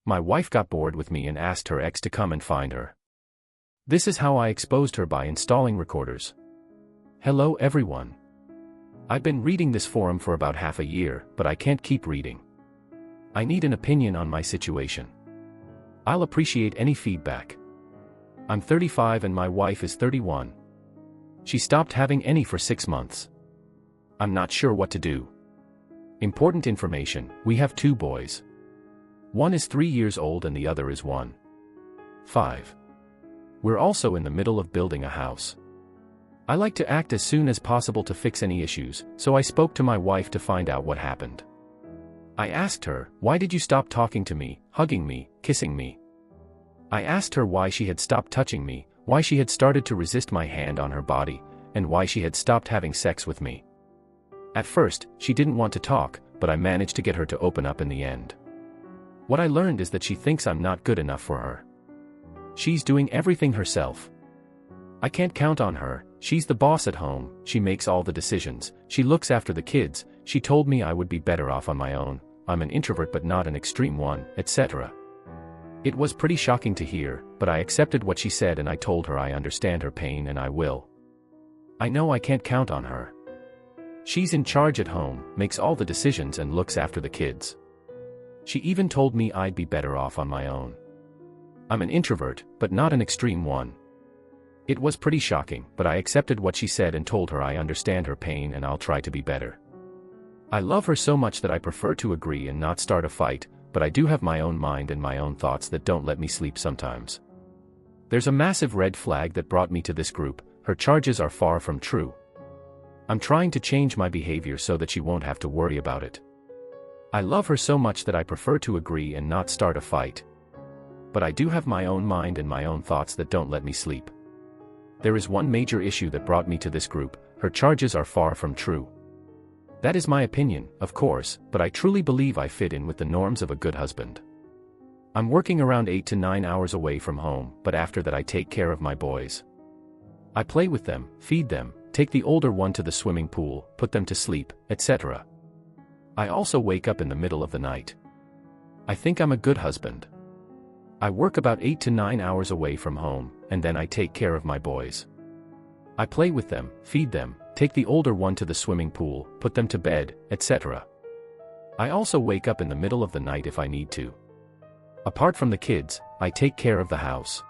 My wife got bored with me and asked her ex to come and find her. This is how I exposed her by installing recorders. Hello everyone. I've been reading this forum for about half a year, but I can't keep reading. I need an opinion on my situation. I'll appreciate any feedback. I'm 35 and my wife is 31. She stopped having any for 6 months. I'm not sure what to do. Important information, we have 2 boys. One is 3 years old and the other is 1.5. We're also in the middle of building a house. I like to act as soon as possible to fix any issues, so I spoke to my wife to find out what happened. I asked her, why did you stop talking to me, hugging me, kissing me? I asked her why she had stopped touching me, why she had started to resist my hand on her body, and why she had stopped having sex with me. At first, she didn't want to talk, but I managed to get her to open up in the end. What I learned is that she thinks I'm not good enough for her. She's doing everything herself. I can't count on her, she's the boss at home, she makes all the decisions, she looks after the kids, she told me I would be better off on my own, I'm an introvert but not an extreme one, etc. It was pretty shocking to hear, but I accepted what she said and I told her I understand her pain and I will. I know I can't count on her. She's in charge at home, makes all the decisions and looks after the kids. She even told me I'd be better off on my own. I'm an introvert, but not an extreme one. It was pretty shocking, but I accepted what she said and told her I understand her pain and I'll try to be better. I love her so much that I prefer to agree and not start a fight, but I do have my own mind and my own thoughts that don't let me sleep sometimes. There's a massive red flag that brought me to this group, her charges are far from true. I'm trying to change my behavior so that she won't have to worry about it. I love her so much that I prefer to agree and not start a fight. But I do have my own mind and my own thoughts that don't let me sleep. There is one major issue that brought me to this group, her charges are far from true. That is my opinion, of course, but I truly believe I fit in with the norms of a good husband. I'm working around 8 to 9 hours away from home, but after that I take care of my boys. I play with them, feed them, take the older one to the swimming pool, put them to sleep, etc. I also wake up in the middle of the night. I think I'm a good husband. I work about 8 to 9 hours away from home, and then I take care of my boys. I play with them, feed them, take the older one to the swimming pool, put them to bed, etc. I also wake up in the middle of the night if I need to. Apart from the kids, I take care of the house.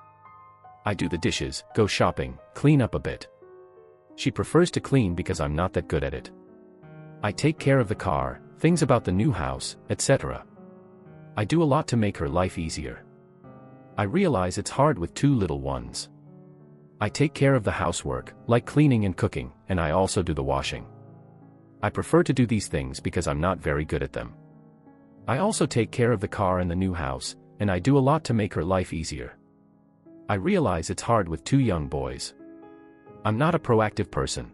I do the dishes, go shopping, clean up a bit. She prefers to clean because I'm not that good at it. I take care of the car, things about the new house, etc. I do a lot to make her life easier. I realize it's hard with 2 little ones. I take care of the housework, like cleaning and cooking, and I also do the washing. I prefer to do these things because I'm not very good at them. I also take care of the car and the new house, and I do a lot to make her life easier. I realize it's hard with 2 young boys. I'm not a proactive person.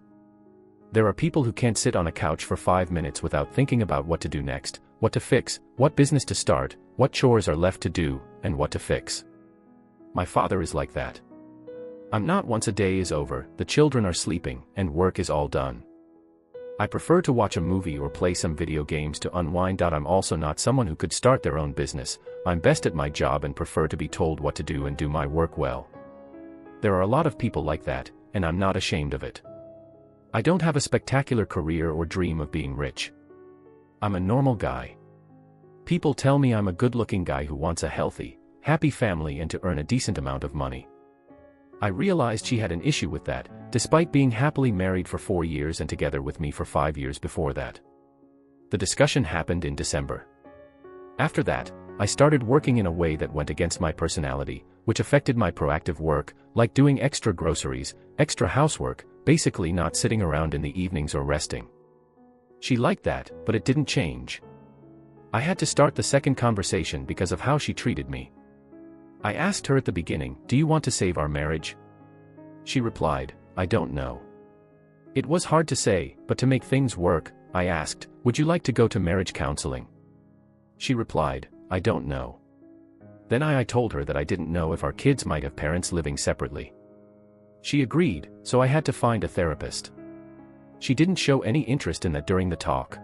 There are people who can't sit on a couch for 5 minutes without thinking about what to do next, what to fix, what business to start, what chores are left to do, and what to fix. My father is like that. I'm not once a day is over, the children are sleeping, and work is all done. I prefer to watch a movie or play some video games to unwind. I'm also not someone who could start their own business, I'm best at my job and prefer to be told what to do and do my work well. There are a lot of people like that, and I'm not ashamed of it. I don't have a spectacular career or dream of being rich. I'm a normal guy. People tell me I'm a good-looking guy who wants a healthy, happy family and to earn a decent amount of money. I realized she had an issue with that, despite being happily married for 4 years and together with me for 5 years before that. The discussion happened in December. After that, I started working in a way that went against my personality, which affected my proactive work, like doing extra groceries, extra housework, basically not sitting around in the evenings or resting. She liked that, but it didn't change. I had to start the second conversation because of how she treated me. I asked her at the beginning, do you want to save our marriage? She replied, I don't know. It was hard to say, but to make things work, I asked, would you like to go to marriage counseling? She replied, I don't know. Then I told her that I didn't know if our kids might have parents living separately. She agreed, so I had to find a therapist. She didn't show any interest in that during the talk.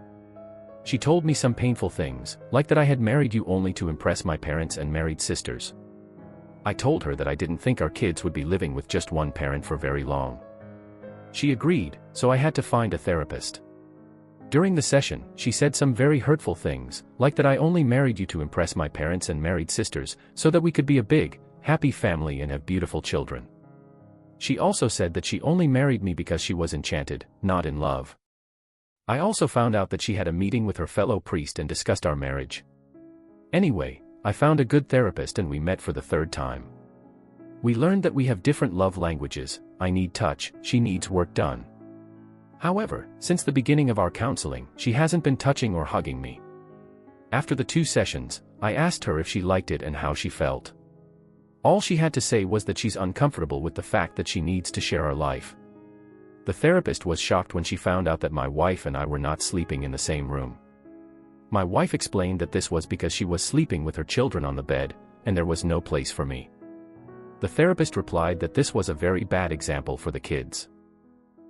She told me some painful things, like that I had married you only to impress my parents and married sisters. I told her that I didn't think our kids would be living with just one parent for very long. She agreed, so I had to find a therapist. During the session, she said some very hurtful things, like that I only married you to impress my parents and married sisters, so that we could be a big, happy family and have beautiful children. She also said that she only married me because she was enchanted, not in love. I also found out that she had a meeting with her fellow priest and discussed our marriage. Anyway, I found a good therapist and we met for the third time. We learned that we have different love languages. I need touch, she needs work done. However, since the beginning of our counseling, she hasn't been touching or hugging me. After the 2 sessions, I asked her if she liked it and how she felt. All she had to say was that she's uncomfortable with the fact that she needs to share our life. The therapist was shocked when she found out that my wife and I were not sleeping in the same room. My wife explained that this was because she was sleeping with her children on the bed, and there was no place for me. The therapist replied that this was a very bad example for the kids.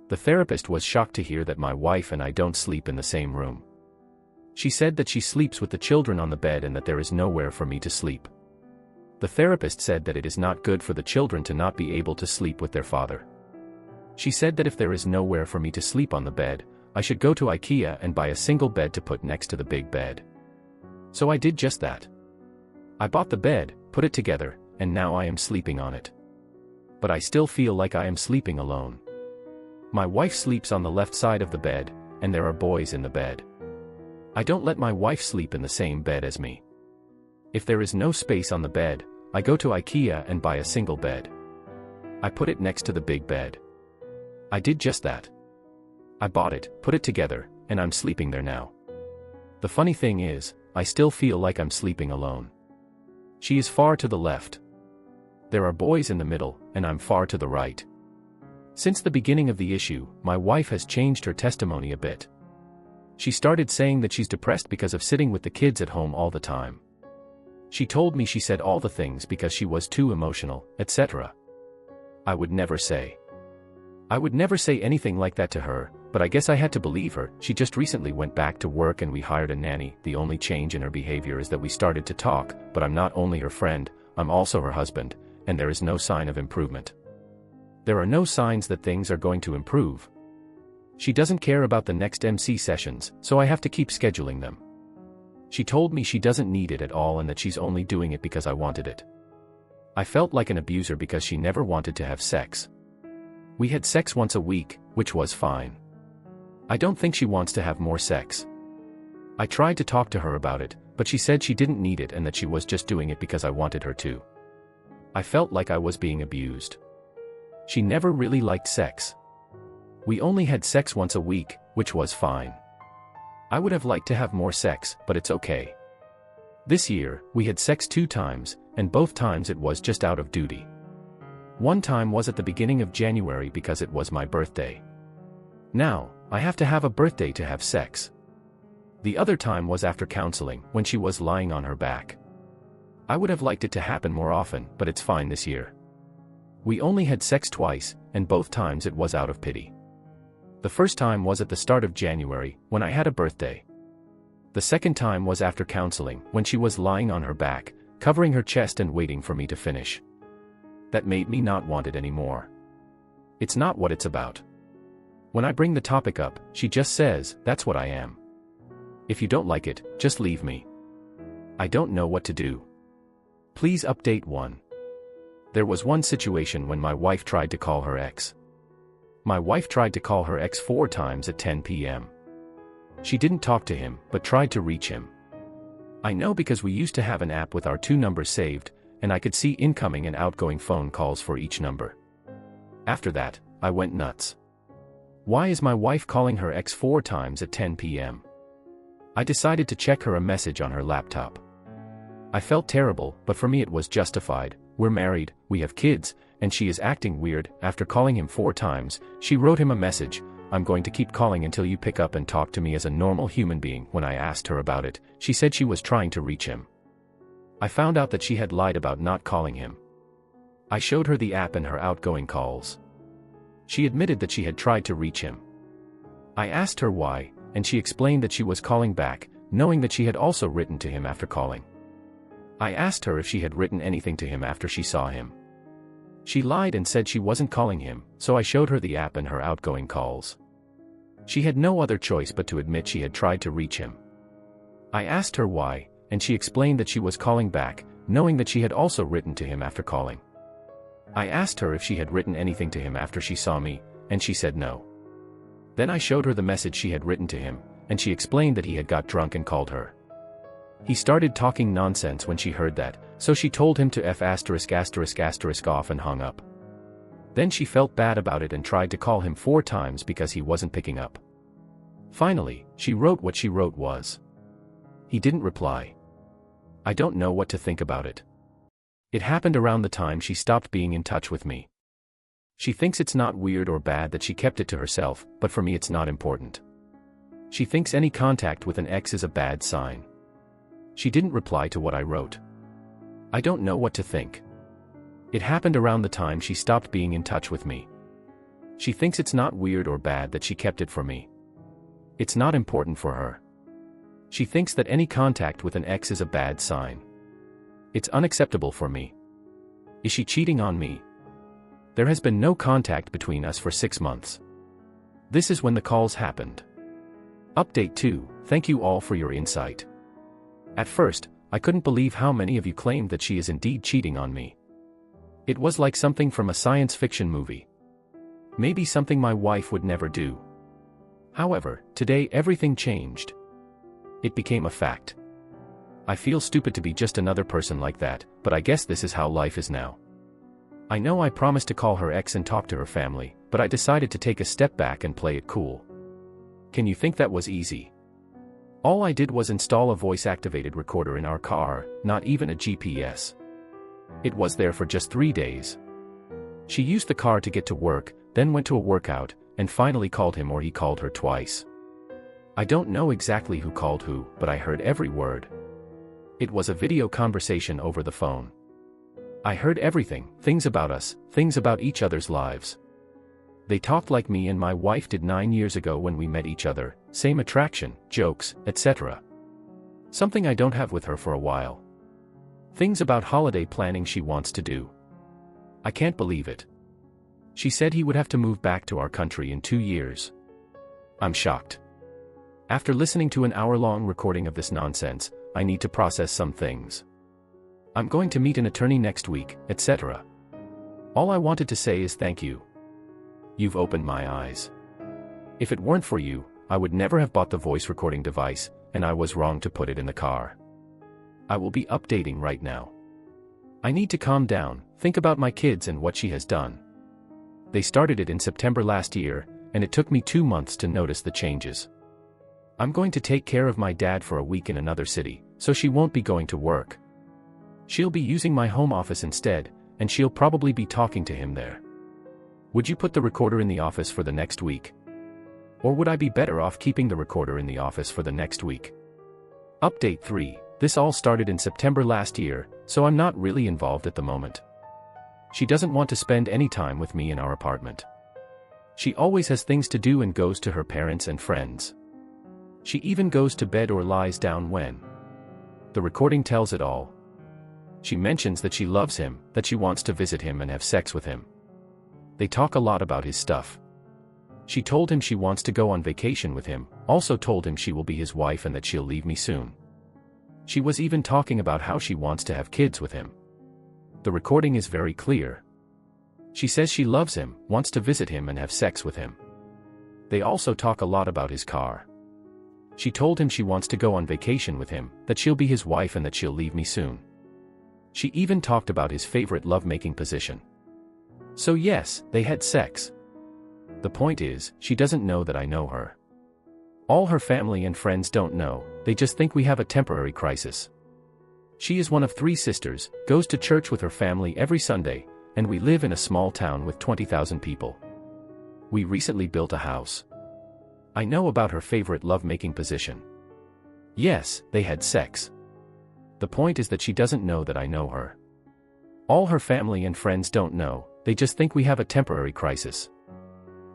The therapist was shocked to hear that my wife and I don't sleep in the same room. She said that she sleeps with the children on the bed and that there is nowhere for me to sleep. The therapist said that it is not good for the children to not be able to sleep with their father. She said that if there is nowhere for me to sleep on the bed, I should go to IKEA and buy a single bed to put next to the big bed. So I did just that. I bought the bed, put it together, and now I am sleeping on it. But I still feel like I am sleeping alone. My wife sleeps on the left side of the bed, and there are boys in the bed. I don't let my wife sleep in the same bed as me. If there is no space on the bed, I go to IKEA and buy a single bed. I put it next to the big bed. I did just that. I bought it, put it together, and I'm sleeping there now. The funny thing is, I still feel like I'm sleeping alone. She is far to the left. There are boys in the middle, and I'm far to the right. Since the beginning of the issue, my wife has changed her testimony a bit. She started saying that she's depressed because of sitting with the kids at home all the time. She told me she said all the things because she was too emotional, etc. I would never say anything like that to her, but I guess I had to believe her. She just recently went back to work and we hired a nanny. The only change in her behavior is that we started to talk, but I'm not only her friend, I'm also her husband, and there is no sign of improvement. There are no signs that things are going to improve. She doesn't care about the next MC sessions, so I have to keep scheduling them. She told me she doesn't need it at all and that she's only doing it because I wanted it. I felt like an abuser because she never wanted to have sex. We had sex once a week, which was fine. I don't think she wants to have more sex. I tried to talk to her about it, but she said she didn't need it and that she was just doing it because I wanted her to. I felt like I was being abused. She never really liked sex. We only had sex once a week, which was fine. I would have liked to have more sex, but it's okay. This year, we had sex 2 times, and both times it was just out of duty. One time was at the beginning of January because it was my birthday. Now, I have to have a birthday to have sex. The other time was after counseling, when she was lying on her back. I would have liked it to happen more often, but it's fine this year. We only had sex twice, and both times it was out of pity. The first time was at the start of January, when I had a birthday. The second time was after counseling, when she was lying on her back, covering her chest and waiting for me to finish. That made me not want it anymore. It's not what it's about. When I bring the topic up, she just says, "That's what I am. If you don't like it, just leave me." I don't know what to do. Please update 1. There was one situation when my wife tried to call her ex. My wife tried to call her ex 4 times at 10 p.m. She didn't talk to him, but tried to reach him. I know because we used to have an app with our 2 numbers saved, and I could see incoming and outgoing phone calls for each number. After that, I went nuts. Why is my wife calling her ex 4 times at 10 p.m.? I decided to check her a message on her laptop. I felt terrible, but for me it was justified. We're married, we have kids, and she is acting weird. After calling him 4 times, she wrote him a message, "I'm going to keep calling until you pick up and talk to me as a normal human being." When I asked her about it, she said she was trying to reach him. I found out that she had lied about not calling him. I showed her the app and her outgoing calls. She admitted that she had tried to reach him. I asked her why, and she explained that she was calling back, knowing that she had also written to him after calling. I asked her if she had written anything to him after she saw him. She lied and said she wasn't calling him, so I showed her the app and her outgoing calls. She had no other choice but to admit she had tried to reach him. I asked her why, and she explained that she was calling back, knowing that she had also written to him after calling. I asked her if she had written anything to him after she saw me, and she said no. Then I showed her the message she had written to him, and she explained that he had got drunk and called her. He started talking nonsense when she heard that, so she told him to F*** off and hung up. Then she felt bad about it and tried to call him 4 times because he wasn't picking up. Finally, she wrote what she wrote was. He didn't reply. I don't know what to think about it. It happened around the time she stopped being in touch with me. She thinks it's not weird or bad that she kept it to herself, but for me it's not important. She thinks any contact with an ex is a bad sign. She didn't reply to what I wrote. I don't know what to think. It happened around the time she stopped being in touch with me. She thinks it's not weird or bad that she kept it for me. It's not important for her. She thinks that any contact with an ex is a bad sign. It's unacceptable for me. Is she cheating on me? There has been no contact between us for 6 months. This is when the calls happened. Update 2, thank you all for your insight. At first, I couldn't believe how many of you claimed that she is indeed cheating on me. It was like something from a science fiction movie. Maybe something my wife would never do. However, today everything changed. It became a fact. I feel stupid to be just another person like that, but I guess this is how life is now. I know I promised to call her ex and talk to her family, but I decided to take a step back and play it cool. Can you think that was easy? All I did was install a voice-activated recorder in our car, not even a GPS. It was there for just 3 days. She used the car to get to work, then went to a workout, and finally called him, or he called her twice. I don't know exactly who called who, but I heard every word. It was a video conversation over the phone. I heard everything, things about us, things about each other's lives. They talked like me and my wife did 9 years ago when we met each other, same attraction, jokes, etc. Something I don't have with her for a while. Things about holiday planning she wants to do. I can't believe it. She said he would have to move back to our country in 2 years. I'm shocked. After listening to an hour-long recording of this nonsense, I need to process some things. I'm going to meet an attorney next week, etc. All I wanted to say is thank you. You've opened my eyes. If it weren't for you, I would never have bought the voice recording device, and I was wrong to put it in the car. I will be updating right now. I need to calm down, think about my kids and what she has done. They started it in September last year, and it took me 2 months to notice the changes. I'm going to take care of my dad for a week in another city, so she won't be going to work. She'll be using my home office instead, and she'll probably be talking to him there. Would you put the recorder in the office for the next week? Or would I be better off keeping the recorder in the office for the next week? Update 3. This all started in September last year, so I'm not really involved at the moment. She doesn't want to spend any time with me in our apartment. She always has things to do and goes to her parents and friends. She even goes to bed or lies down when. The recording tells it all. She mentions that she loves him, that she wants to visit him and have sex with him. They talk a lot about his stuff. She told him she wants to go on vacation with him, also told him she will be his wife and that she'll leave me soon. She was even talking about how she wants to have kids with him. The recording is very clear. She says she loves him, wants to visit him and have sex with him. They also talk a lot about his car. She told him she wants to go on vacation with him, that she'll be his wife and that she'll leave me soon. She even talked about his favorite lovemaking position. So yes, they had sex. The point is, she doesn't know that I know her. All her family and friends don't know, they just think we have a temporary crisis. She is one of 3 sisters, goes to church with her family every Sunday, and we live in a small town with 20,000 people. We recently built a house. I know about her favorite lovemaking position. Yes, they had sex. The point is that she doesn't know that I know her. All her family and friends don't know, they just think we have a temporary crisis.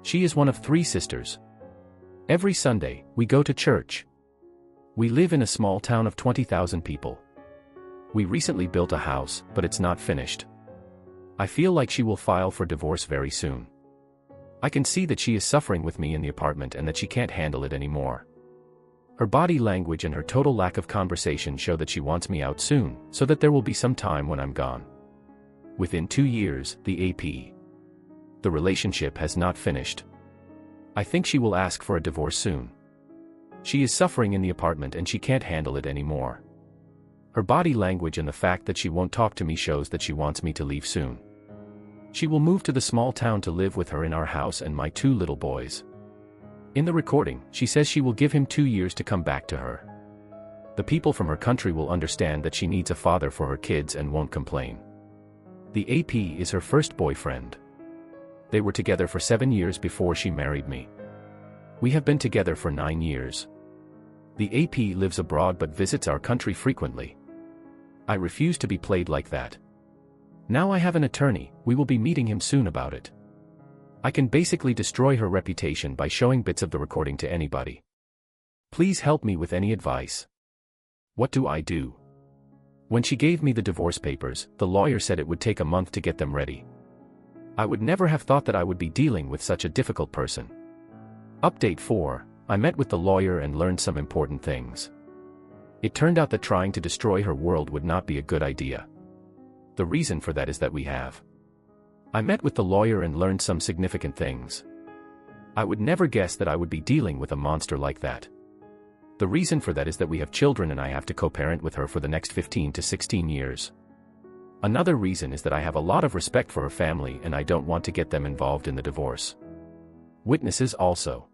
She is one of 3 sisters. Every Sunday, we go to church. We live in a small town of 20,000 people. We recently built a house, but it's not finished. I feel like she will file for divorce very soon. I can see that she is suffering with me in the apartment and that she can't handle it anymore. Her body language and her total lack of conversation show that she wants me out soon, so that there will be some time when I'm gone. Within 2 years, the AP. The relationship has not finished. I think she will ask for a divorce soon. She is suffering in the apartment and she can't handle it anymore. Her body language and the fact that she won't talk to me shows that she wants me to leave soon. She will move to the small town to live with her in our house and my 2 little boys. In the recording, she says she will give him 2 years to come back to her. The people from her country will understand that she needs a father for her kids and won't complain. The AP is her first boyfriend. They were together for 7 years before she married me. We have been together for 9 years. The AP lives abroad but visits our country frequently. I refuse to be played like that. Now I have an attorney, we will be meeting him soon about it. I can basically destroy her reputation by showing bits of the recording to anybody. Please help me with any advice. What do I do? When she gave me the divorce papers, the lawyer said it would take a month to get them ready. I would never have thought that I would be dealing with such a difficult person. Update 4. I met with the lawyer and learned some important things. It turned out that trying to destroy her world would not be a good idea. The reason for that is that we have. I met with the lawyer and learned some significant things. I would never guess that I would be dealing with a monster like that. The reason for that is that we have children and I have to co-parent with her for the next 15 to 16 years. Another reason is that I have a lot of respect for her family and I don't want to get them involved in the divorce. Witnesses also.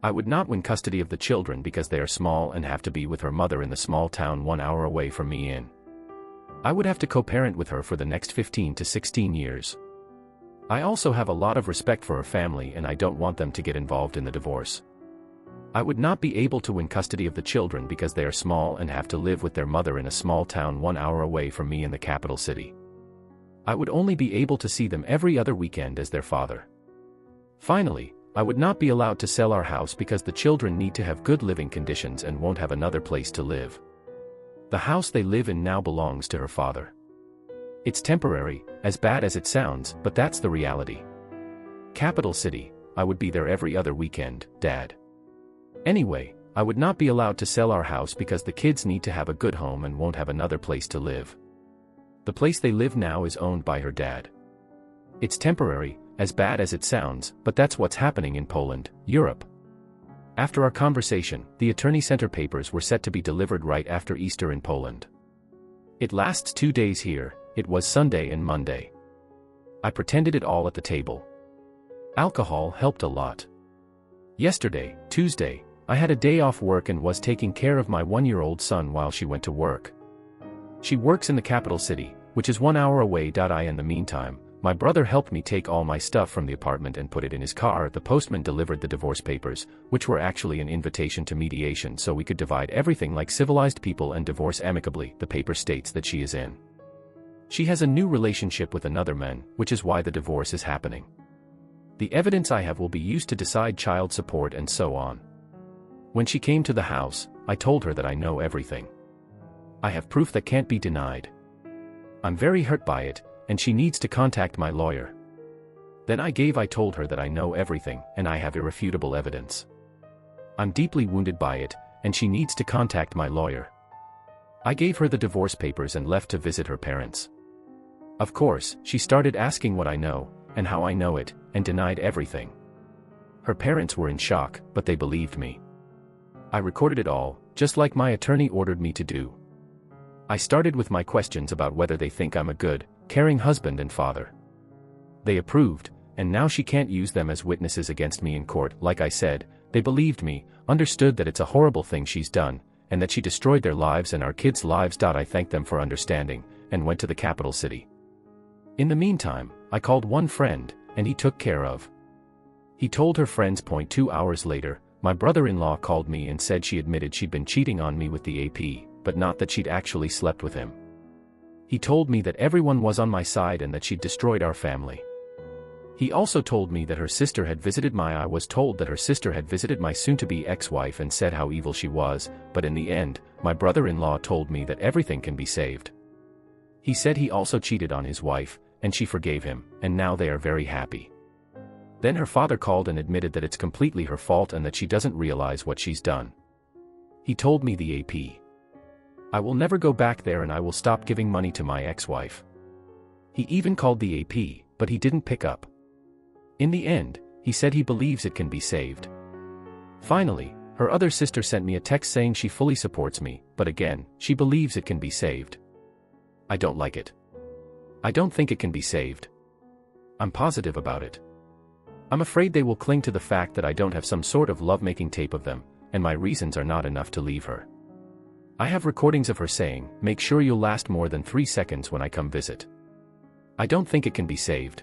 I would not win custody of the children because they are small and have to be with her mother in the small town 1 hour away from me. I would have to co-parent with her for the next 15 to 16 years. I also have a lot of respect for her family and I don't want them to get involved in the divorce. I would not be able to win custody of the children because they are small and have to live with their mother in a small town 1 hour away from me in the capital city. I would only be able to see them every other weekend as their father. Finally, I would not be allowed to sell our house because the children need to have good living conditions and won't have another place to live. The house they live in now belongs to her father. It's temporary, as bad as it sounds, but that's the reality. Capital city, I would be there every other weekend, Dad. Anyway, I would not be allowed to sell our house because the kids need to have a good home and won't have another place to live. The place they live now is owned by her dad. It's temporary, as bad as it sounds, but that's what's happening in Poland, Europe. After our conversation, the attorney sent her papers were set to be delivered right after Easter in Poland. It lasts 2 days here, it was Sunday and Monday. I pretended it all at the table. Alcohol helped a lot. Yesterday, Tuesday, I had a day off work and was taking care of my 1-year-old son while she went to work. She works in the capital city, which is 1 hour away. In the meantime, my brother helped me take all my stuff from the apartment and put it in his car. The postman delivered the divorce papers, which were actually an invitation to mediation so we could divide everything like civilized people and divorce amicably. The paper states that she is in. She has a new relationship with another man, which is why the divorce is happening. The evidence I have will be used to decide child support and so on. When she came to the house, I told her that I know everything. I have proof that can't be denied. I'm very hurt by it, and she needs to contact my lawyer. Then I told her that I know everything, and I have irrefutable evidence. I'm deeply wounded by it, and she needs to contact my lawyer. I gave her the divorce papers and left to visit her parents. Of course, she started asking what I know, and how I know it, and denied everything. Her parents were in shock, but they believed me. I recorded it all, just like my attorney ordered me to do. I started with my questions about whether they think I'm a good, caring husband and father. They approved, and now she can't use them as witnesses against me in court. Like I said, they believed me, understood that it's a horrible thing she's done, and that she destroyed their lives and our kids' lives. I thanked them for understanding, and went to the capital city. In the meantime, I called one friend, and he took care of. He told her friends. 2 hours later, my brother-in-law called me and said she admitted she'd been cheating on me with the AP, but not that she'd actually slept with him. He told me that everyone was on my side and that she'd destroyed our family. He also told me that her sister had visited I was told that her sister had visited my soon-to-be ex-wife and said how evil she was, but in the end, my brother-in-law told me that everything can be saved. He said he also cheated on his wife, and she forgave him, and now they are very happy. Then her father called and admitted that it's completely her fault and that she doesn't realize what she's done. He told me the AP. I will never go back there and I will stop giving money to my ex-wife. He even called the AP, but he didn't pick up. In the end, he said he believes it can be saved. Finally, her other sister sent me a text saying she fully supports me, but again, she believes it can be saved. I don't like it. I don't think it can be saved. I'm positive about it. I'm afraid they will cling to the fact that I don't have some sort of lovemaking tape of them, and my reasons are not enough to leave her. I have recordings of her saying, "Make sure you'll last more than 3 seconds when I come visit." I don't think it can be saved.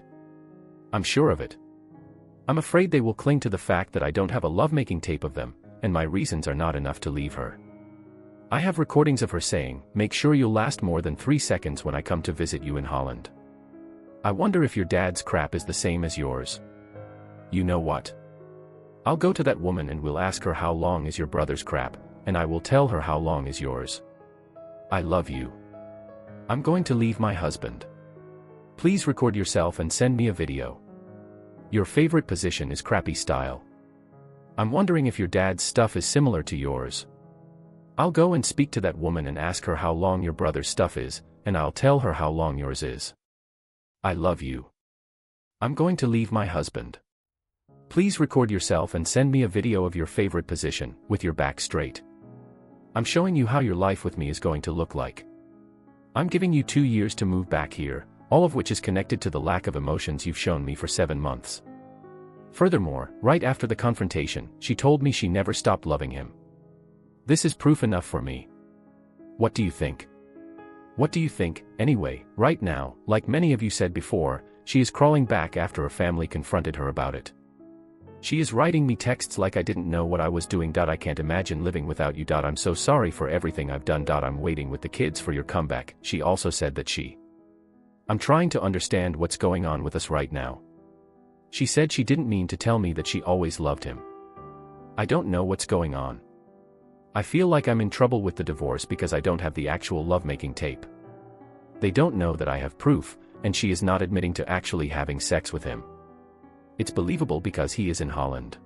I'm sure of it. I'm afraid they will cling to the fact that I don't have a lovemaking tape of them, and my reasons are not enough to leave her. I have recordings of her saying, "Make sure you'll last more than 3 seconds when I come to visit you in Holland." I wonder if your dad's crap is the same as yours. You know what? I'll go to that woman and we'll ask her how long is your brother's crap, and I will tell her how long is yours. I love you. I'm going to leave my husband. Please record yourself and send me a video. Your favorite position is crappy style. I'm wondering if your dad's stuff is similar to yours. I'll go and speak to that woman and ask her how long your brother's stuff is, and I'll tell her how long yours is. I love you. I'm going to leave my husband. Please record yourself and send me a video of your favorite position, with your back straight. I'm showing you how your life with me is going to look like. I'm giving you 2 years to move back here, all of which is connected to the lack of emotions you've shown me for 7 months. Furthermore, right after the confrontation, she told me she never stopped loving him. This is proof enough for me. What do you think? What do you think? Anyway, right now, like many of you said before, she is crawling back after her family confronted her about it. She is writing me texts like I didn't know what I was doing. I can't imagine living without you. I'm so sorry for everything I've done. I'm waiting with the kids for your comeback. She also said that I'm trying to understand what's going on with us right now. She said she didn't mean to tell me that she always loved him. I don't know what's going on. I feel like I'm in trouble with the divorce because I don't have the actual lovemaking tape. They don't know that I have proof, and she is not admitting to actually having sex with him. It's believable because he is in Holland.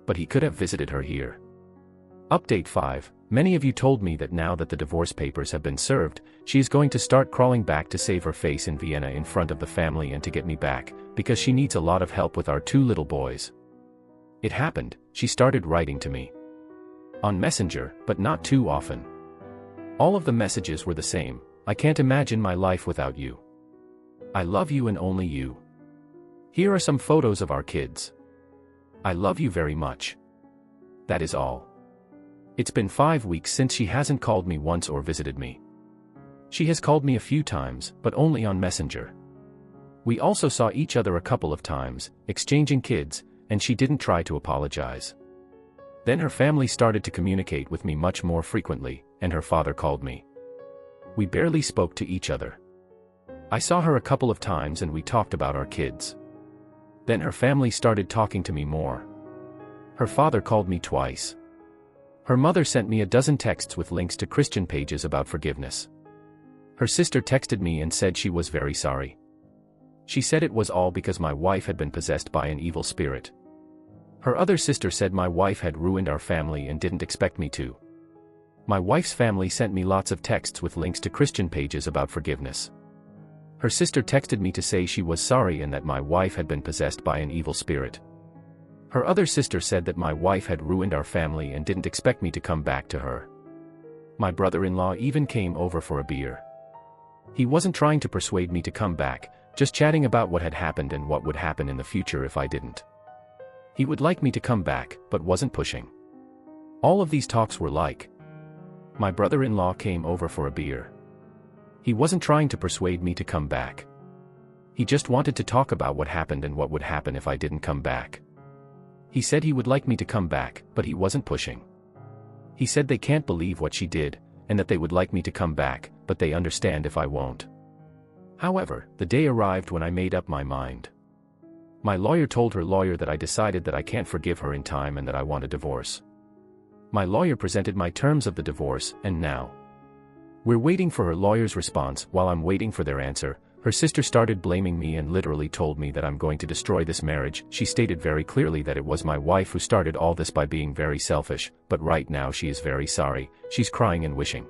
But he could have visited her here. Update 5. Many of you told me that now that the divorce papers have been served, she is going to start crawling back to save her face in Vienna in front of the family and to get me back, because she needs a lot of help with our 2 little boys. It happened, she started writing to me. On Messenger, but not too often. All of the messages were the same. I can't imagine my life without you. I love you and only you. Here are some photos of our kids. I love you very much. That is all. It's been 5 weeks since she hasn't called me once or visited me. She has called me a few times, but only on Messenger. We also saw each other a couple of times, exchanging kids, and she didn't try to apologize. Then her family started to communicate with me much more frequently, and her father called me. We barely spoke to each other. I saw her a couple of times and we talked about our kids. Then her family started talking to me more. Her father called me twice. Her mother sent me a dozen texts with links to Christian pages about forgiveness. Her sister texted me and said she was very sorry. She said it was all because my wife had been possessed by an evil spirit. Her other sister said my wife had ruined our family and didn't expect me to. My wife's family sent me lots of texts with links to Christian pages about forgiveness. Her sister texted me to say she was sorry and that my wife had been possessed by an evil spirit. Her other sister said that my wife had ruined our family and didn't expect me to come back to her. My brother-in-law even came over for a beer. He wasn't trying to persuade me to come back, just chatting about what had happened and what would happen in the future if I didn't. He would like me to come back, but wasn't pushing. All of these talks were like, my brother-in-law came over for a beer. He wasn't trying to persuade me to come back. He just wanted to talk about what happened and what would happen if I didn't come back. He said he would like me to come back, but he wasn't pushing. He said they can't believe what she did, and that they would like me to come back, but they understand if I won't. However, the day arrived when I made up my mind. My lawyer told her lawyer that I decided that I can't forgive her in time and that I want a divorce. My lawyer presented my terms of the divorce, and now we're waiting for her lawyer's response. While I'm waiting for their answer, her sister started blaming me and literally told me that I'm going to destroy this marriage. She stated very clearly that it was my wife who started all this by being very selfish, but right now she is very sorry. She's crying and wishing.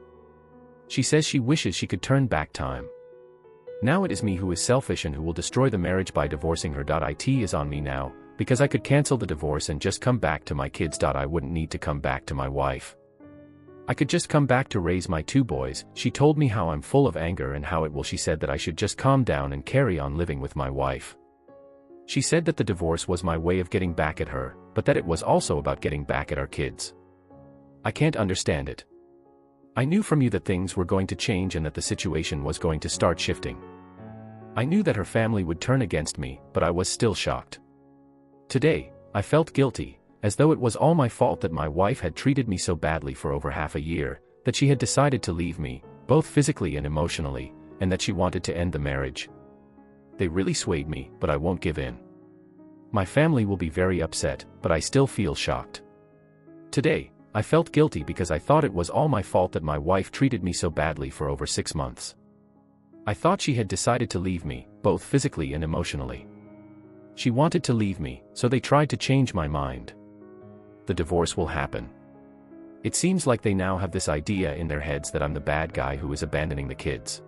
She says she wishes she could turn back time. Now it is me who is selfish and who will destroy the marriage by divorcing her. It is on me now, because I could cancel the divorce and just come back to my kids. I wouldn't need to come back to my wife. I could just come back to raise my 2 boys. She told me how I'm full of anger and how it will. She said that I should just calm down and carry on living with my wife. She said that the divorce was my way of getting back at her, but that it was also about getting back at our kids. I can't understand it. I knew from you that things were going to change and that the situation was going to start shifting. I knew that her family would turn against me, but I was still shocked. Today, I felt guilty, as though it was all my fault that my wife had treated me so badly for over half a year, that she had decided to leave me, both physically and emotionally, and that she wanted to end the marriage. They really swayed me, but I won't give in. My family will be very upset, but I still feel shocked. Today, I felt guilty because I thought it was all my fault that my wife treated me so badly for over 6 months. I thought she had decided to leave me, both physically and emotionally. She wanted to leave me, so they tried to change my mind. The divorce will happen. It seems like they now have this idea in their heads that I'm the bad guy who is abandoning the kids.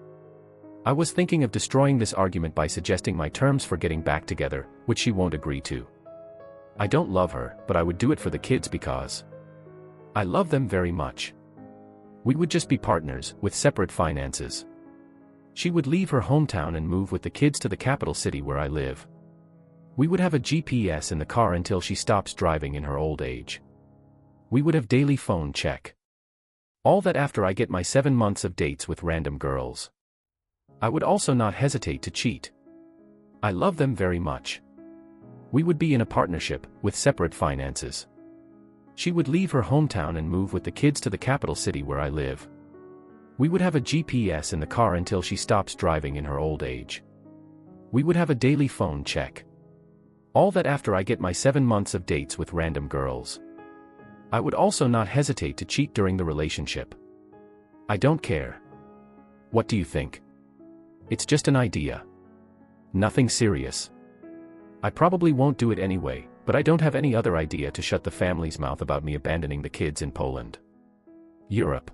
I was thinking of destroying this argument by suggesting my terms for getting back together, which she won't agree to. I don't love her, but I would do it for the kids because I love them very much. We would just be partners, with separate finances. She would leave her hometown and move with the kids to the capital city where I live. We would have a GPS in the car until she stops driving in her old age. We would have daily phone check. All that after I get my 7 months of dates with random girls. I would also not hesitate to cheat. I love them very much. We would be in a partnership, with separate finances. She would leave her hometown and move with the kids to the capital city where I live. We would have a GPS in the car until she stops driving in her old age. We would have a daily phone check. All that after I get my 7 months of dates with random girls. I would also not hesitate to cheat during the relationship. I don't care. What do you think? It's just an idea. Nothing serious. I probably won't do it anyway, but I don't have any other idea to shut the family's mouth about me abandoning the kids in Poland. Europe.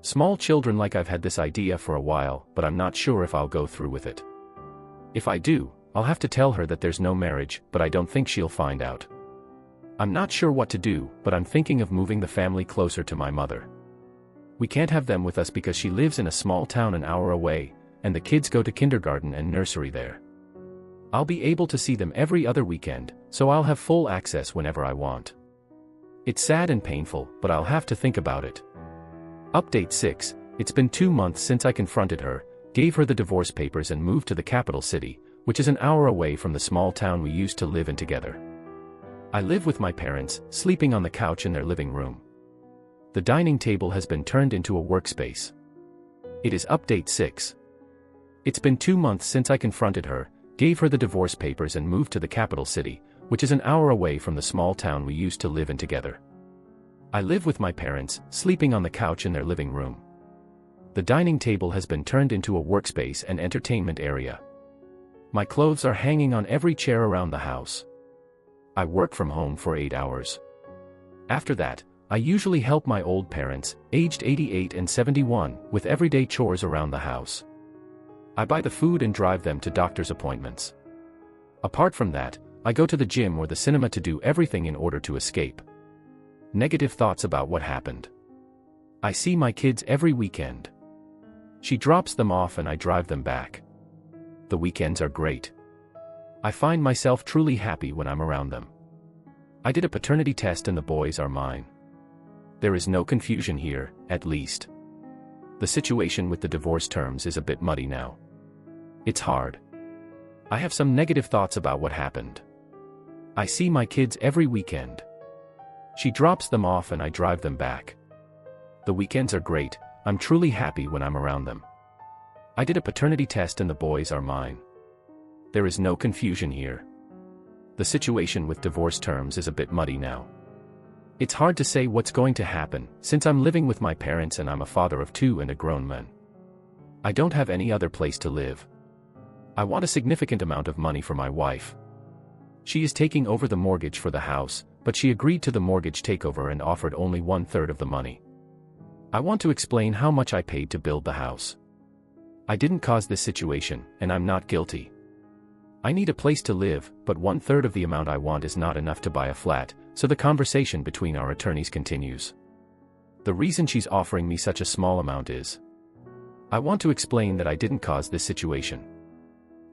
Small children. Like I've had this idea for a while, but I'm not sure if I'll go through with it. If I do, I'll have to tell her that there's no marriage, but I don't think she'll find out. I'm not sure what to do, but I'm thinking of moving the family closer to my mother. We can't have them with us because she lives in a small town an hour away, and the kids go to kindergarten and nursery there. I'll be able to see them every other weekend, so I'll have full access whenever I want. It's sad and painful, but I'll have to think about it. Update 6. It's been 2 months since I confronted her, gave her the divorce papers and moved to the capital city, which is an hour away from the small town we used to live in together. I live with my parents, sleeping on the couch in their living room. The dining table has been turned into a workspace. It is update 6. It's been 2 months since I confronted her, gave her the divorce papers and moved to the capital city, which is an hour away from the small town we used to live in together. I live with my parents, sleeping on the couch in their living room. The dining table has been turned into a workspace and entertainment area. My clothes are hanging on every chair around the house. I work from home for 8 hours. After that, I usually help my old parents, aged 88 and 71, with everyday chores around the house. I buy the food and drive them to doctor's appointments. Apart from that, I go to the gym or the cinema to do everything in order to escape negative thoughts about what happened. I see my kids every weekend. She drops them off and I drive them back. The weekends are great. I find myself truly happy when I'm around them. I did a paternity test and the boys are mine. There is no confusion here, at least. The situation with the divorce terms is a bit muddy now. It's hard. I have some negative thoughts about what happened. I see my kids every weekend. She drops them off and I drive them back. The weekends are great. I'm truly happy when I'm around them. I did a paternity test and the boys are mine. There is no confusion here. The situation with divorce terms is a bit muddy now. It's hard to say what's going to happen, since I'm living with my parents and I'm a father of 2 and a grown man. I don't have any other place to live. I want a significant amount of money for my wife. She is taking over the mortgage for the house, but she agreed to the mortgage takeover and offered only 1/3 of the money. I want to explain how much I paid to build the house. I didn't cause this situation, and I'm not guilty. I need a place to live, but 1/3 of the amount I want is not enough to buy a flat, so the conversation between our attorneys continues. The reason she's offering me such a small amount is, I want to explain that I didn't cause this situation.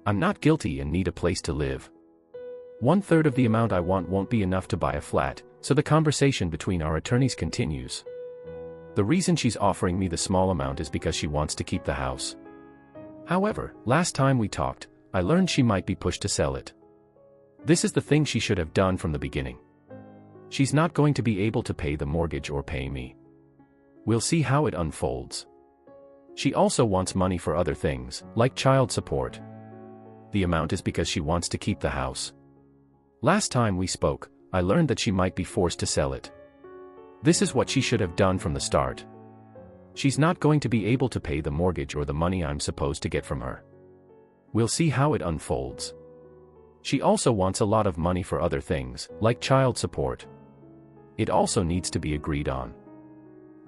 I'm not guilty and need a place to live. 1/3 of the amount I want won't be enough to buy a flat, so the conversation between our attorneys continues. The reason she's offering me the small amount is because she wants to keep the house. However, last time we talked, I learned she might be pushed to sell it. This is the thing she should have done from the beginning. She's not going to be able to pay the mortgage or pay me. We'll see how it unfolds. She also wants money for other things, like child support. The amount is because she wants to keep the house. Last time we spoke, I learned that she might be forced to sell it. This is what she should have done from the start. She's not going to be able to pay the mortgage or the money I'm supposed to get from her. We'll see how it unfolds. She also wants a lot of money for other things, like child support. It also needs to be agreed on.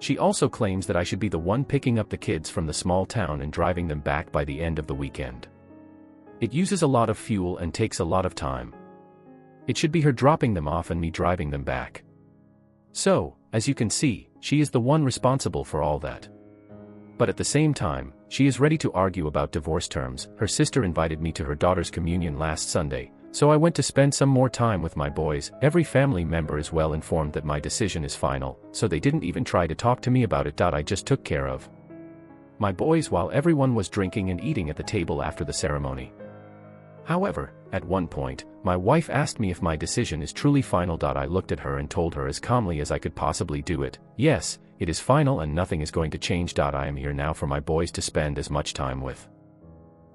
She also claims that I should be the one picking up the kids from the small town and driving them back by the end of the weekend. It uses a lot of fuel and takes a lot of time. It should be her dropping them off and me driving them back. So, as you can see, she is the one responsible for all that. But at the same time, she is ready to argue about divorce terms. Her sister invited me to her daughter's communion last Sunday, so I went to spend some more time with my boys. Every family member is well informed that my decision is final, so they didn't even try to talk to me about it. I just took care of my boys while everyone was drinking and eating at the table after the ceremony. However, at one point, my wife asked me if my decision is truly final. I looked at her and told her as calmly as I could possibly do it, yes, it is final and nothing is going to change. I am here now for my boys to spend as much time with.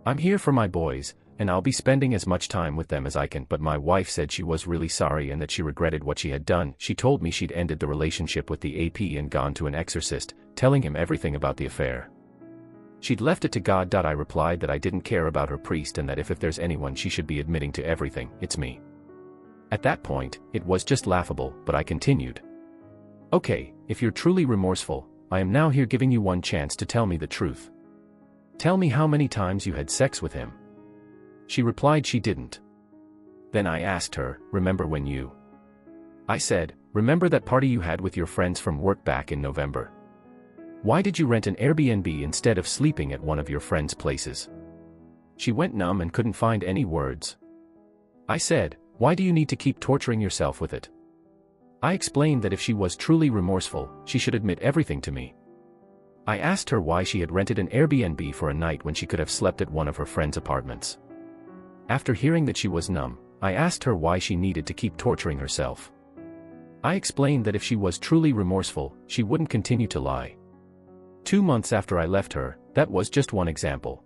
I'm here for my boys, and I'll be spending as much time with them as I can. But my wife said she was really sorry and that she regretted what she had done. She told me she'd ended the relationship with the AP and gone to an exorcist, telling him everything about the affair. She'd left it to God. I replied that I didn't care about her priest and that if there's anyone she should be admitting to everything, it's me. At that point, it was just laughable, but I continued. Okay, if you're truly remorseful, I am now here giving you one chance to tell me the truth. Tell me how many times you had sex with him. She replied she didn't. Then I asked her, remember when you? I said, remember that party you had with your friends from work back in November? Why did you rent an Airbnb instead of sleeping at one of your friends' places? She went numb and couldn't find any words. I said, why do you need to keep torturing yourself with it? I explained that if she was truly remorseful, she should admit everything to me. I asked her why she had rented an Airbnb for a night when she could have slept at one of her friends' apartments. After hearing that she was numb, I asked her why she needed to keep torturing herself. I explained that if she was truly remorseful, she wouldn't continue to lie. 2 months after I left her, that was just one example.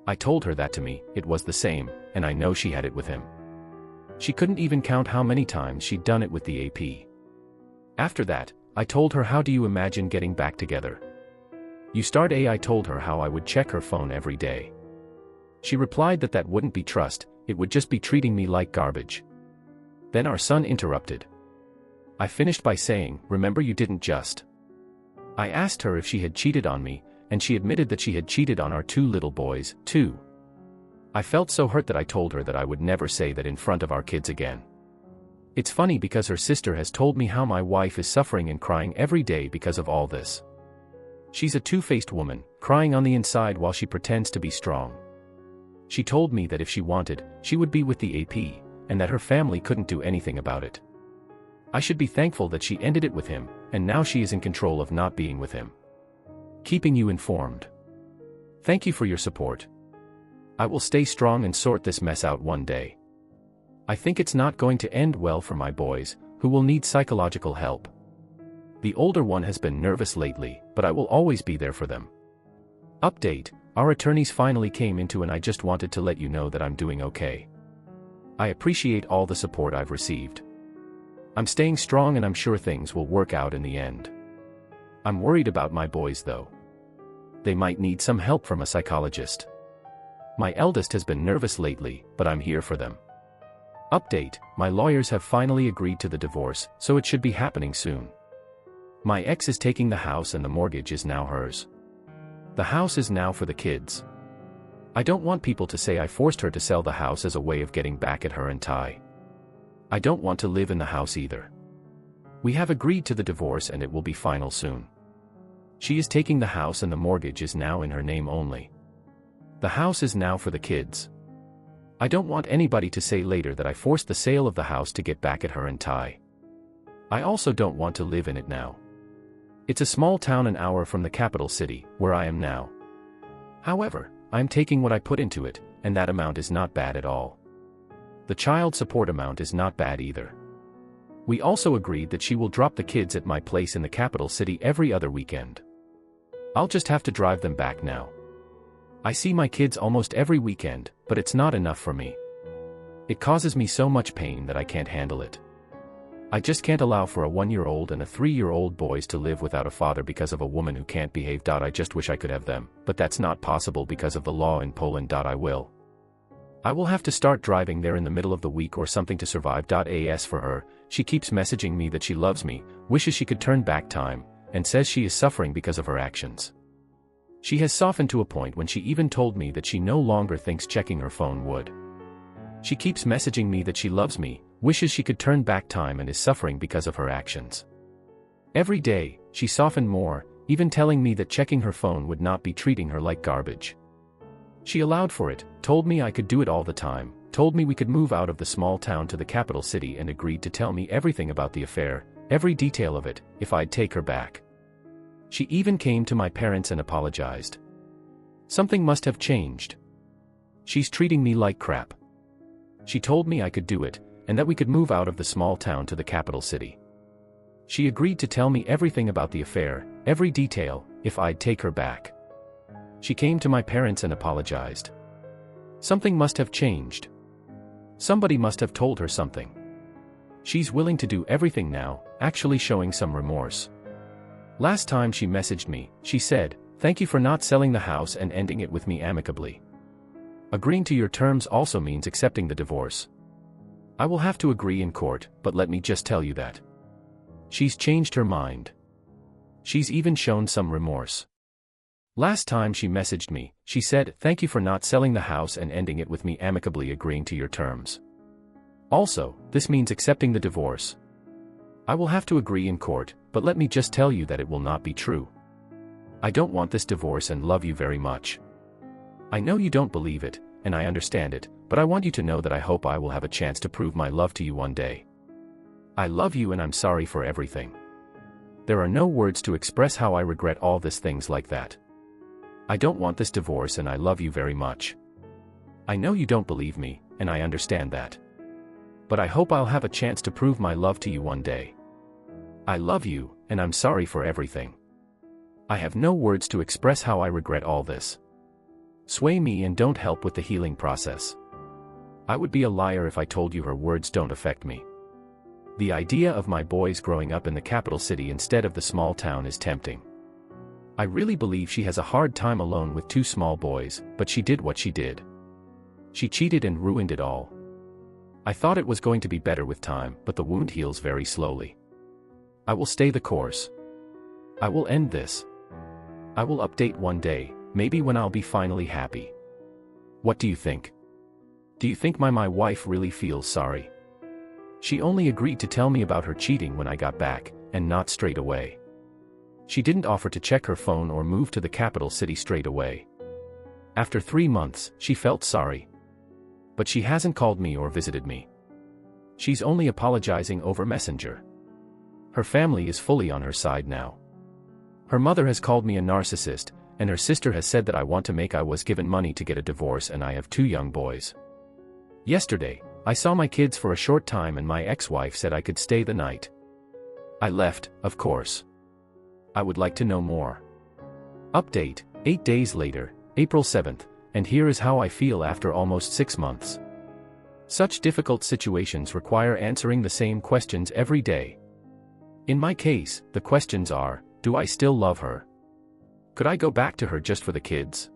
I told her that to me, it was the same, and I know she had it with him. She couldn't even count how many times she'd done it with the AP. After that, I told her, how do you imagine getting back together? You start. I told her how I would check her phone every day. She replied that that wouldn't be trust, it would just be treating me like garbage. Then our son interrupted. I finished by saying, remember you didn't just. I asked her if she had cheated on me, and she admitted that she had cheated on our 2 little boys, too. I felt so hurt that I told her that I would never say that in front of our kids again. It's funny because her sister has told me how my wife is suffering and crying every day because of all this. She's a two-faced woman, crying on the inside while she pretends to be strong. She told me that if she wanted, she would be with the AP, and that her family couldn't do anything about it. I should be thankful that she ended it with him, and now she is in control of not being with him. Keeping you informed. Thank you for your support. I will stay strong and sort this mess out one day. I think it's not going to end well for my boys, who will need psychological help. The older one has been nervous lately, but I will always be there for them. Update, our attorneys finally came into and I just wanted to let you know that I'm doing okay. I appreciate all the support I've received. I'm staying strong and I'm sure things will work out in the end. I'm worried about my boys though. They might need some help from a psychologist. My eldest has been nervous lately, but I'm here for them. Update: my lawyers have finally agreed to the divorce, so it should be happening soon. My ex is taking the house and the mortgage is now hers. The house is now for the kids. I don't want people to say I forced her to sell the house as a way of getting back at her and Ty. I don't want to live in the house either. We have agreed to the divorce and it will be final soon. She is taking the house and the mortgage is now in her name only. The house is now for the kids. I don't want anybody to say later that I forced the sale of the house to get back at her and Ty. I also don't want to live in it now. It's a small town an hour from the capital city, where I am now. However, I am taking what I put into it, and that amount is not bad at all. The child support amount is not bad either. We also agreed that she will drop the kids at my place in the capital city every other weekend. I'll just have to drive them back now. I see my kids almost every weekend, but it's not enough for me. It causes me so much pain that I can't handle it. I just can't allow for a 1-year-old and a 3-year-old boys to live without a father because of a woman who can't behave. I just wish I could have them, but that's not possible because of the law in Poland. I will have to start driving there in the middle of the week or something to survive. As for her, she keeps messaging me that she loves me, wishes she could turn back time, and says she is suffering because of her actions. She has softened to a point when she even told me that she no longer thinks checking her phone would. She keeps messaging me that she loves me, wishes she could turn back time and is suffering because of her actions. Every day, she softened more, even telling me that checking her phone would not be treating her like garbage. She allowed for it, told me I could do it all the time, told me we could move out of the small town to the capital city and agreed to tell me everything about the affair, every detail of it, if I'd take her back. She even came to my parents and apologized. Something must have changed. She's treating me like crap. She told me I could do it, and that we could move out of the small town to the capital city. She agreed to tell me everything about the affair, every detail, if I'd take her back. She came to my parents and apologized. Something must have changed. Somebody must have told her something. She's willing to do everything now, actually showing some remorse. Last time she messaged me, she said, "Thank you for not selling the house and ending it with me amicably. Agreeing to your terms also means accepting the divorce. I will have to agree in court, but let me just tell you that she's changed her mind. She's even shown some remorse. Last time she messaged me, she said, "Thank you for not selling the house and ending it with me amicably, agreeing to your terms. Also, this means accepting the divorce. I will have to agree in court, but let me just tell you that it will not be true. I don't want this divorce and love you very much. I know you don't believe it, and I understand it, but I want you to know that I hope I will have a chance to prove my love to you one day. I love you and I'm sorry for everything. There are no words to express how I regret all these things like that. I don't want this divorce and I love you very much. I know you don't believe me, and I understand that. But I hope I'll have a chance to prove my love to you one day. I love you, and I'm sorry for everything. I have no words to express how I regret all this. Sway me and don't help with the healing process. I would be a liar if I told you her words don't affect me. The idea of my boys growing up in the capital city instead of the small town is tempting. I really believe she has a hard time alone with 2 small boys, but she did what she did. She cheated and ruined it all. I thought it was going to be better with time, but the wound heals very slowly. I will stay the course. I will end this. I will update one day, maybe when I'll be finally happy. What do you think? Do you think my wife really feels sorry? She only agreed to tell me about her cheating when I got back, and not straight away. She didn't offer to check her phone or move to the capital city straight away. After 3 months, she felt sorry. But she hasn't called me or visited me. She's only apologizing over Messenger. Her family is fully on her side now. Her mother has called me a narcissist, and her sister has said that I want to make. I was given money to get a divorce and I have 2 young boys. Yesterday, I saw my kids for a short time and my ex-wife said I could stay the night. I left, of course. I would like to know more. Update, 8 days later, April 7th, and here is how I feel after almost 6 months. Such difficult situations require answering the same questions every day. In my case, the questions are, do I still love her? Could I go back to her just for the kids?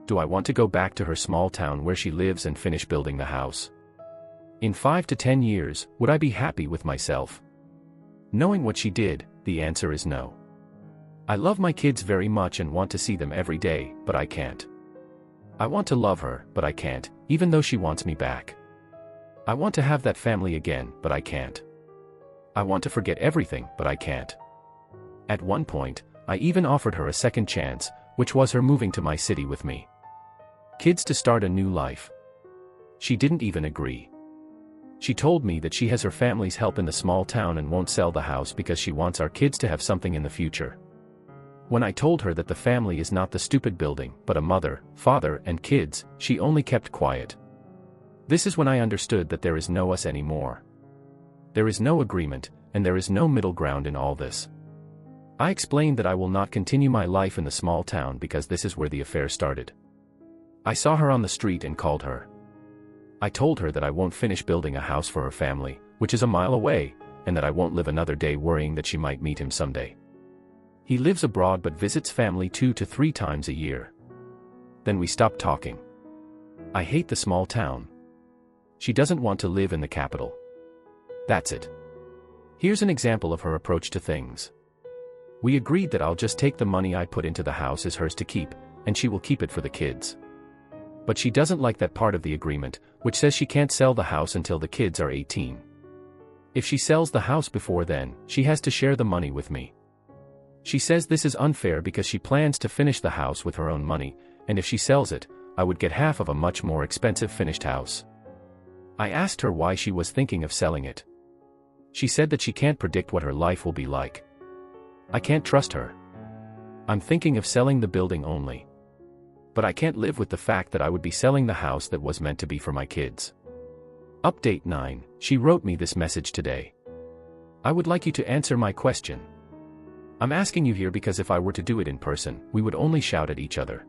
Do I want to go back to her small town where she lives and finish building the house? In 5 to 10 years, would I be happy with myself? Knowing what she did, the answer is no. I love my kids very much and want to see them every day, but I can't. I want to love her, but I can't, even though she wants me back. I want to have that family again, but I can't. I want to forget everything, but I can't. At one point, I even offered her a second chance, which was her moving to my city with me. Kids to start a new life. She didn't even agree. She told me that she has her family's help in the small town and won't sell the house because she wants our kids to have something in the future. When I told her that the family is not the stupid building, but a mother, father, and kids, she only kept quiet. This is when I understood that there is no us anymore. There is no agreement, and there is no middle ground in all this. I explained that I will not continue my life in the small town because this is where the affair started. I saw her on the street and called her. I told her that I won't finish building a house for her family, which is a mile away, and that I won't live another day worrying that she might meet him someday. He lives abroad but visits family 2 to 3 times a year. Then we stopped talking. I hate the small town. She doesn't want to live in the capital. That's it. Here's an example of her approach to things. We agreed that I'll just take the money I put into the house as hers to keep, and she will keep it for the kids. But she doesn't like that part of the agreement, which says she can't sell the house until the kids are 18. If she sells the house before then, she has to share the money with me. She says this is unfair because she plans to finish the house with her own money, and if she sells it, I would get half of a much more expensive finished house. I asked her why she was thinking of selling it. She said that she can't predict what her life will be like. I can't trust her. I'm thinking of selling the building only. But I can't live with the fact that I would be selling the house that was meant to be for my kids. Update 9, she wrote me this message today. I would like you to answer my question. I'm asking you here because if I were to do it in person, we would only shout at each other.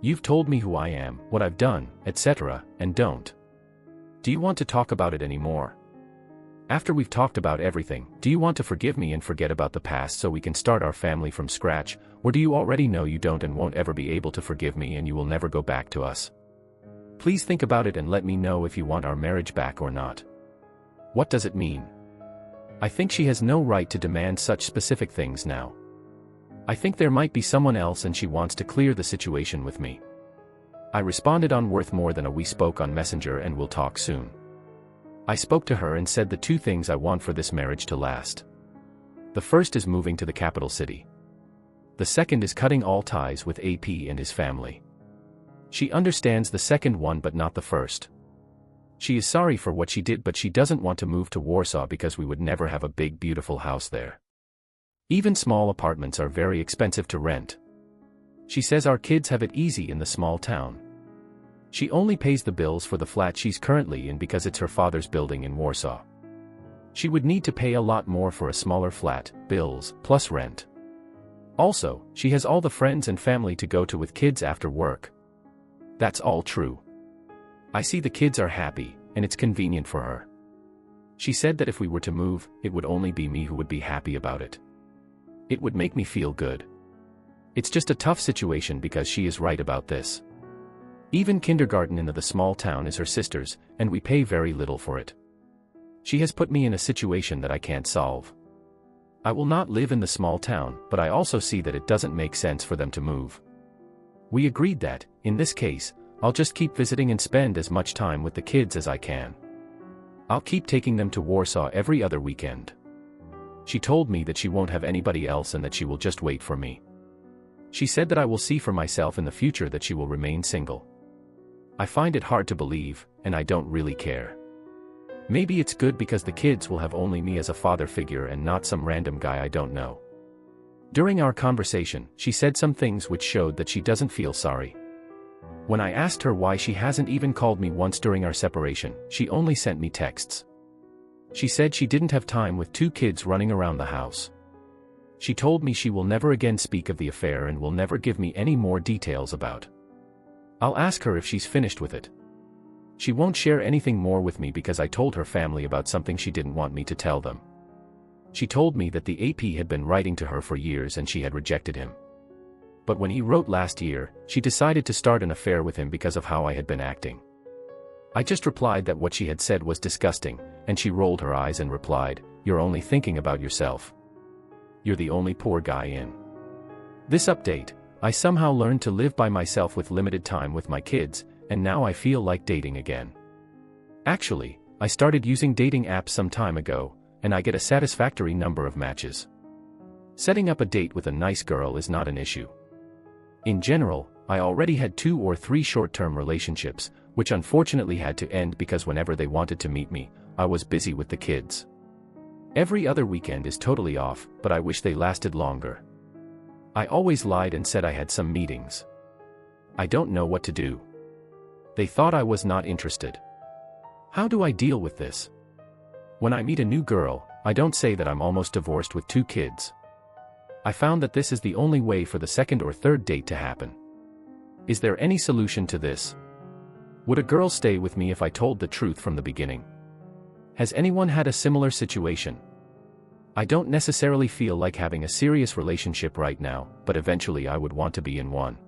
You've told me who I am, what I've done, etc., and don't. Do you want to talk about it anymore? After we've talked about everything, do you want to forgive me and forget about the past so we can start our family from scratch, or do you already know you don't and won't ever be able to forgive me and you will never go back to us? Please think about it and let me know if you want our marriage back or not. What does it mean? I think she has no right to demand such specific things now. I think there might be someone else and she wants to clear the situation with me. I responded on worth more than a we spoke on Messenger and we'll talk soon. I spoke to her and said the 2 things I want for this marriage to last. The first is moving to the capital city. The second is cutting all ties with AP and his family. She understands the second one but not the first. She is sorry for what she did but she doesn't want to move to Warsaw because we would never have a big beautiful house there. Even small apartments are very expensive to rent. She says our kids have it easy in the small town. She only pays the bills for the flat she's currently in because it's her father's building in Warsaw. She would need to pay a lot more for a smaller flat, bills, plus rent. Also, she has all the friends and family to go to with kids after work. That's all true. I see the kids are happy, and it's convenient for her. She said that if we were to move, it would only be me who would be happy about it. It would make me feel good. It's just a tough situation because she is right about this. Even kindergarten in the small town is her sister's, and we pay very little for it. She has put me in a situation that I can't solve. I will not live in the small town, but I also see that it doesn't make sense for them to move. We agreed that, in this case, I'll just keep visiting and spend as much time with the kids as I can. I'll keep taking them to Warsaw every other weekend. She told me that she won't have anybody else and that she will just wait for me. She said that I will see for myself in the future that she will remain single. I find it hard to believe, and I don't really care. Maybe it's good because the kids will have only me as a father figure and not some random guy I don't know. During our conversation, she said some things which showed that she doesn't feel sorry. When I asked her why she hasn't even called me once during our separation, she only sent me texts. She said she didn't have time with 2 kids running around the house. She told me she will never again speak of the affair and will never give me any more details about. I'll ask her if she's finished with it. She won't share anything more with me because I told her family about something she didn't want me to tell them. She told me that the AP had been writing to her for years and she had rejected him. But when he wrote last year, she decided to start an affair with him because of how I had been acting. I just replied that what she had said was disgusting, and she rolled her eyes and replied, "You're only thinking about yourself. You're the only poor guy in this update. I somehow learned to live by myself with limited time with my kids, and now I feel like dating again. Actually, I started using dating apps some time ago, and I get a satisfactory number of matches. Setting up a date with a nice girl is not an issue. In general, I already had 2 or 3 short-term relationships, which unfortunately had to end because whenever they wanted to meet me, I was busy with the kids. Every other weekend is totally off, but I wish they lasted longer. I always lied and said I had some meetings. I don't know what to do. They thought I was not interested. How do I deal with this? When I meet a new girl, I don't say that I'm almost divorced with 2 kids. I found that this is the only way for the second or third date to happen. Is there any solution to this? Would a girl stay with me if I told the truth from the beginning? Has anyone had a similar situation? I don't necessarily feel like having a serious relationship right now, but eventually I would want to be in one.